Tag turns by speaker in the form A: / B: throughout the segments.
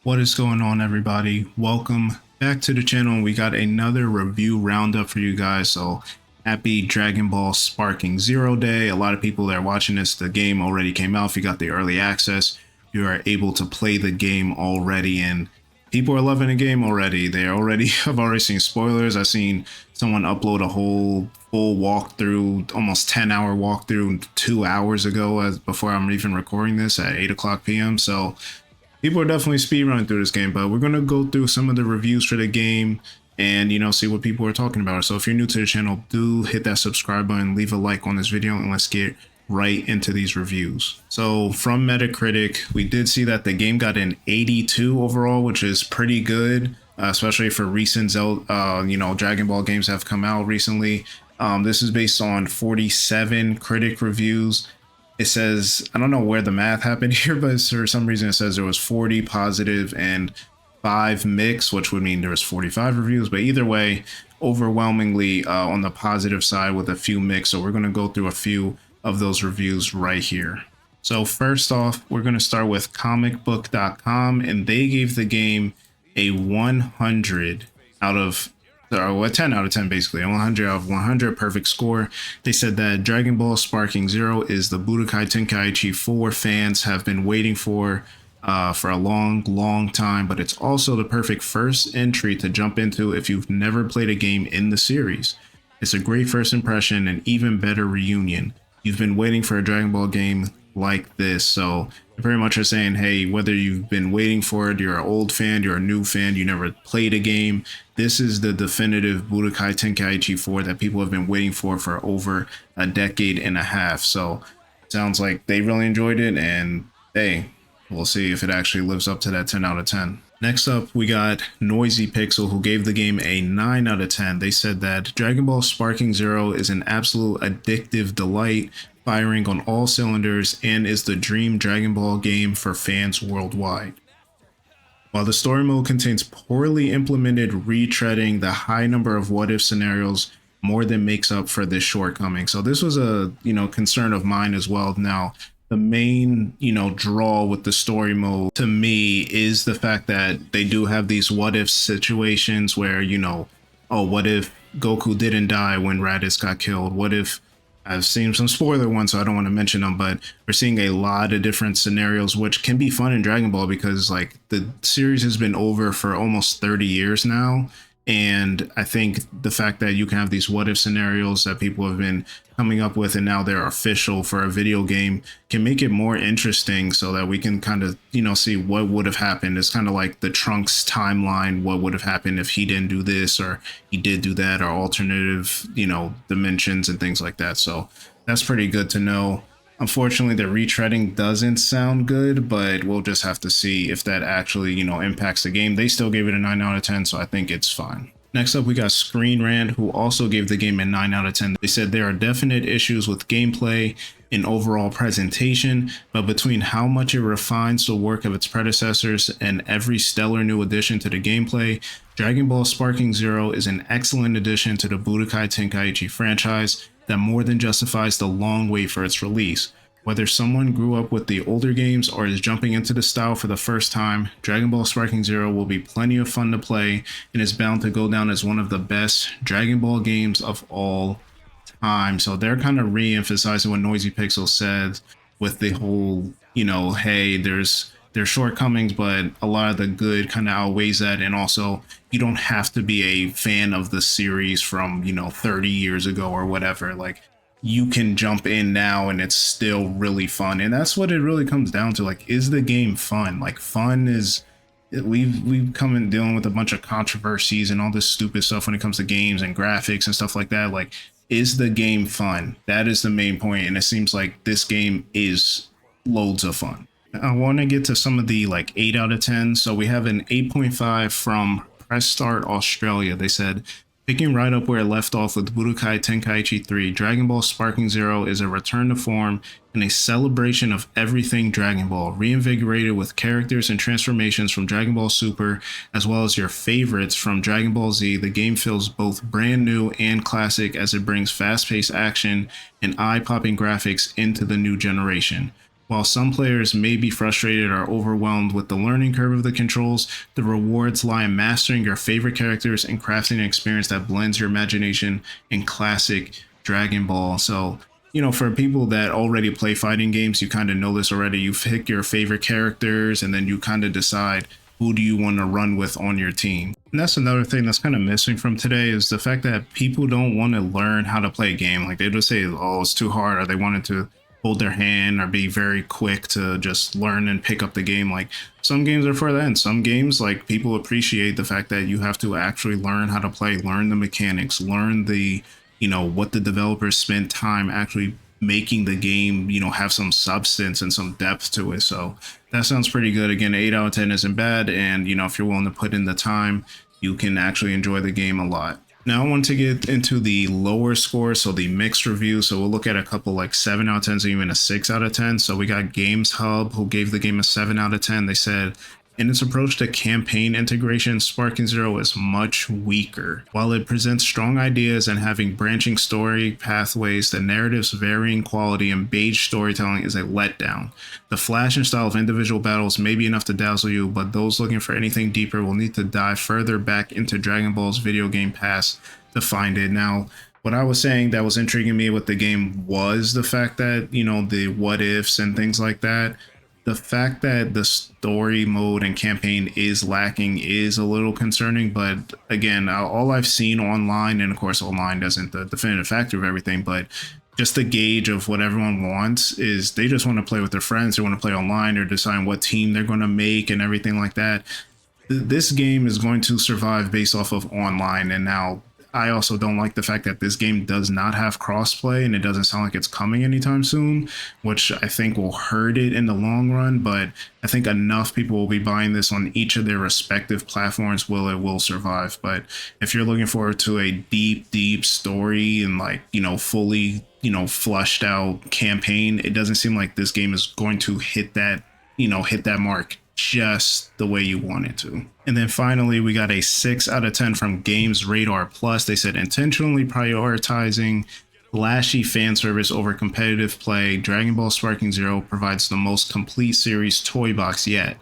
A: What is going on, everybody? Welcome back to the channel. We got another review roundup for you guys. So happy Dragon Ball Sparking Zero Day. A lot of people that are watching this, the game already came out. If you got the early access, you are able to play the game already, and people are loving the game already. I've already seen spoilers. I've seen someone upload a whole full walkthrough, almost 10-hour walkthrough 2 hours ago, before I'm even recording this at 8 p.m. So people are definitely speedrunning through this game, but we're going to go through some of the reviews for the game and, see what people are talking about. So if you're new to the channel, do hit that subscribe button, leave a like on this video, and let's get right into these reviews. So from Metacritic, we did see that the game got an 82 overall, which is pretty good, especially for recent Dragon Ball games that have come out recently. This is based on 47 critic reviews. It says, I don't know where the math happened here, but for some reason it says there was 40 positive and 5 mixed, which would mean there was 45 reviews. But either way, overwhelmingly on the positive side with a few mixed. So we're going to go through a few of those reviews right here. So first off, we're going to start with comicbook.com, and they gave the game a 100 out of a 10 out of 10, basically a 100 out of 100, perfect score. They said that Dragon Ball Sparking Zero is the Budokai Tenkaichi 4 fans have been waiting for a long time, but it's also the perfect first entry to jump into if you've never played a game in the series. It's a great first impression and even better reunion. You've been waiting for a Dragon Ball game like this, so they pretty much are saying, hey, whether you've been waiting for it, you're an old fan, you're a new fan, you never played a game, this is the definitive Budokai Tenkaichi 4 that people have been waiting for over a decade and a half. So it sounds like they really enjoyed it, and hey, we'll see if it actually lives up to that 10 out of 10. Next up, we got Noisy Pixel, who gave the game a 9 out of 10. They said that Dragon Ball Sparking Zero is an absolute addictive delight, firing on all cylinders, and is the dream Dragon Ball game for fans worldwide. While the story mode contains poorly implemented retreading, the high number of what-if scenarios more than makes up for this shortcoming. So this was a concern of mine as well. Now, the main draw with the story mode to me is the fact that they do have these what-if situations where oh, what if Goku didn't die when Raditz got killed? What if, I've seen some spoiler ones, so I don't want to mention them, but we're seeing a lot of different scenarios, which can be fun in Dragon Ball because like the series has been over for almost 30 years now. And I think the fact that you can have these what if scenarios that people have been coming up with and now they're official for a video game can make it more interesting so that we can kind of, see what would have happened. It's kind of like the Trunks timeline. What would have happened if he didn't do this or he did do that, or alternative, dimensions and things like that. So that's pretty good to know. Unfortunately, the retreading doesn't sound good, but we'll just have to see if that actually, impacts the game. They still gave it a 9 out of 10, so I think it's fine. Next up, we got Screen Rant, who also gave the game a 9 out of 10. They said there are definite issues with gameplay and overall presentation, but between how much it refines the work of its predecessors and every stellar new addition to the gameplay, Dragon Ball Sparking Zero is an excellent addition to the Budokai Tenkaichi franchise that more than justifies the long wait for its release. Whether someone grew up with the older games or is jumping into the style for the first time, Dragon Ball Sparking Zero will be plenty of fun to play and is bound to go down as one of the best Dragon Ball games of all time. So they're kind of re-emphasizing what Noisy Pixel said with the whole, hey, there's shortcomings, but a lot of the good kind of outweighs that. And also, you don't have to be a fan of the series from 30 years ago or whatever. Like, you can jump in now and it's still really fun, and that's what it really comes down to. Like, is the game fun? Like, fun is, we've come in dealing with a bunch of controversies and all this stupid stuff when it comes to games and graphics and stuff like that. Like, is the game fun? That is the main point, and it seems like this game is loads of fun. I want to get to some of the 8 out of 10. So we have an 8.5 from Press Start Australia. They said, picking right up where it left off with Budokai Tenkaichi 3, Dragon Ball Sparking Zero is a return to form and a celebration of everything Dragon Ball, reinvigorated with characters and transformations from Dragon Ball Super, as well as your favorites from Dragon Ball Z. The game feels both brand new and classic as it brings fast-paced action and eye-popping graphics into the new generation. While some players may be frustrated or overwhelmed with the learning curve of the controls, the rewards lie in mastering your favorite characters and crafting an experience that blends your imagination in classic Dragon Ball. So, for people that already play fighting games, you kind of know this already. You pick your favorite characters and then you kind of decide who do you want to run with on your team. And that's another thing that's kind of missing from today is the fact that people don't want to learn how to play a game. Like they just say, oh, it's too hard, or they wanted to hold their hand or be very quick to just learn and pick up the game. Like some games are for that, and some games, like, people appreciate the fact that you have to actually learn how to play, learn the mechanics, learn the what the developers spent time actually making the game have some substance and some depth to it. So that sounds pretty good. Again, 8 out of 10 isn't bad, and if you're willing to put in the time, you can actually enjoy the game a lot. Now I want to get into the lower score, so the mixed review. So we'll look at a couple like 7 out of 10s, even a 6 out of 10. So we got Games Hub, who gave the game a 7 out of 10. They said, in its approach to campaign integration, Sparking Zero is much weaker. While it presents strong ideas and having branching story pathways, the narrative's varying quality and beige storytelling is a letdown. The flash and style of individual battles may be enough to dazzle you, but those looking for anything deeper will need to dive further back into Dragon Ball's video game past to find it. Now, what I was saying that was intriguing me with the game was the fact that, the what ifs and things like that. The fact that the story mode and campaign is lacking is a little concerning, but again, all I've seen online, and of course online isn't the definitive factor of everything, but just the gauge of what everyone wants is they just want to play with their friends, they want to play online, they're deciding what team they're going to make and everything like that. This game is going to survive based off of online, and now I also don't like the fact that this game does not have crossplay, and it doesn't sound like it's coming anytime soon, which I think will hurt it in the long run. But I think enough people will be buying this on each of their respective platforms it will survive. But if you're looking forward to a deep story and fully flushed out campaign, it doesn't seem like this game is going to hit that mark just the way you want it to. And then finally, we got a 6 out of 10 from Games Radar Plus. They said, intentionally prioritizing flashy fan service over competitive play, Dragon Ball Sparking Zero provides the most complete series toy box yet.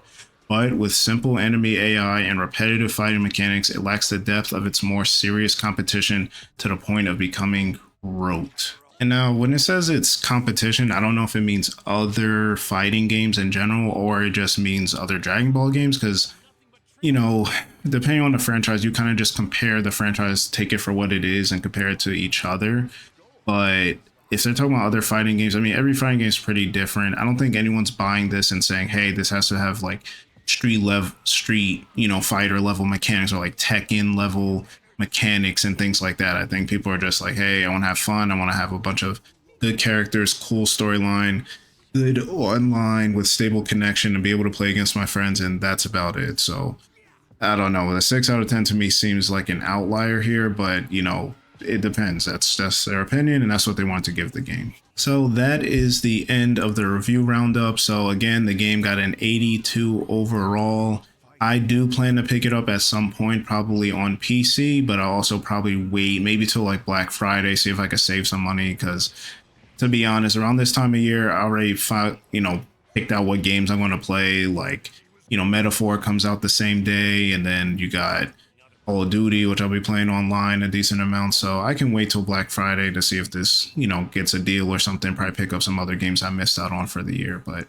A: But with simple enemy AI and repetitive fighting mechanics, it lacks the depth of its more serious competition to the point of becoming rote. And now when it says it's competition, I don't know if it means other fighting games in general or it just means other Dragon Ball games, because, depending on the franchise, you kind of just compare the franchise, take it for what it is and compare it to each other. But if they're talking about other fighting games, I mean, every fighting game is pretty different. I don't think anyone's buying this and saying, hey, this has to have like street fighter level mechanics or like Tekken level mechanics and things like that. I think people are just like, hey, I want to have fun, I want to have a bunch of good characters, cool storyline, good online with stable connection, and be able to play against my friends, and that's about it. So I don't know, the 6 out of 10 to me seems like an outlier here, but it depends. That's their opinion, and that's what they want to give the game. So that is the end of the review roundup. So again, the game got an 82 overall. I do plan to pick it up at some point, probably on PC, but I'll also probably wait maybe till like Black Friday, see if I can save some money, because to be honest, around this time of year, I already picked out what games I'm going to play. Like, Metaphor comes out the same day, and then you got Call of Duty, which I'll be playing online a decent amount. So I can wait till Black Friday to see if this, gets a deal or something, probably pick up some other games I missed out on for the year. But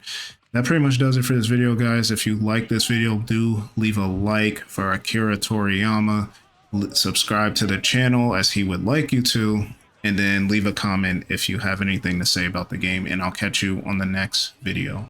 A: that pretty much does it for this video, guys. If you like this video, do leave a like for Akira Toriyama, subscribe to the channel as he would like you to, and then leave a comment if you have anything to say about the game, and I'll catch you on the next video.